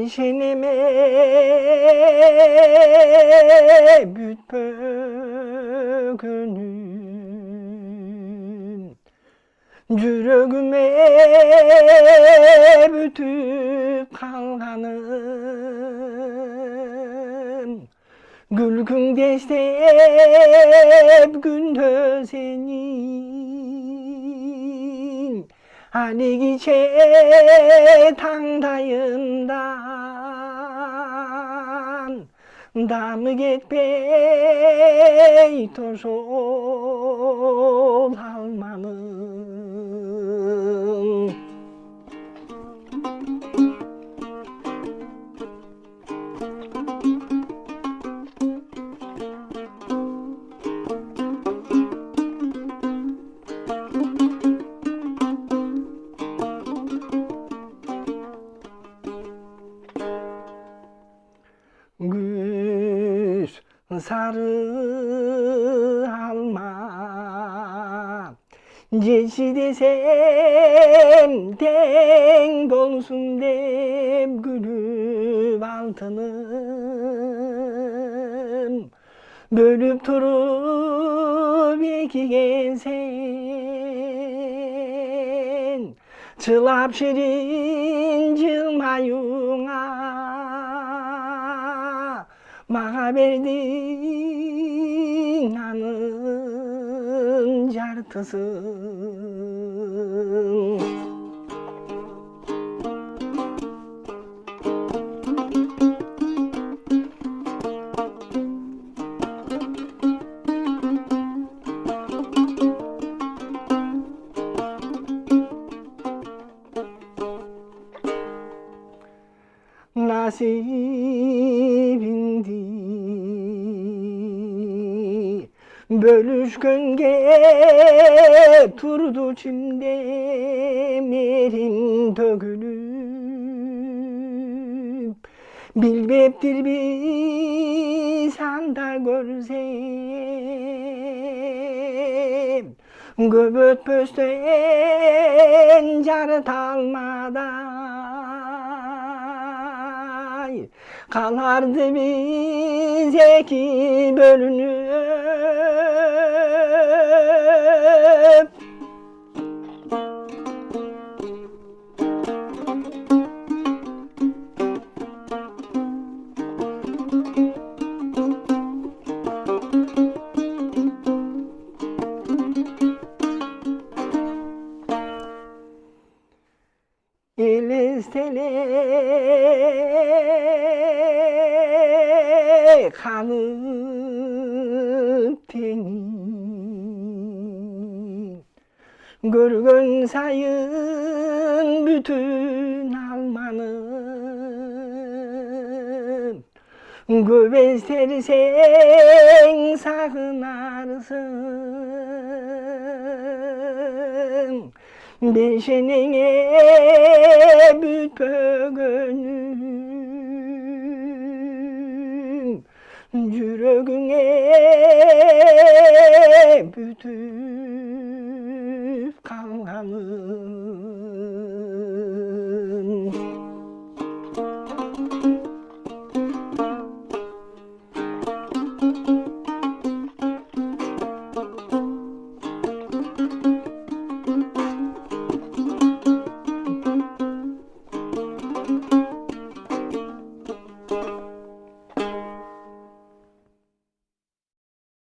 Beşeneme bütpögünüm, Jürögüme бүтüp kalganım. Gülgün destep gündö senin, Haligiçe tangdayından damı getpey toşol almanım. Güz sarı alma, Geçi desem denk olsun dep gülüp altınım. Bölüp turup ekigen sen, Çılap şirin cılmayuңa, Mağa berdin anın jartısın. Nasibindi bölüşkönge turdu içimde merim dökülüp, bilbeptir biz anda görsem, göböt pösten jarıt almaday kalardı biz iki bölünüp. Elestele kalıp tenin, Görgön sayın bütün almanım. Göbezlersen sakınarsın, Beşenene bütpögünüm, Jürögüne bütün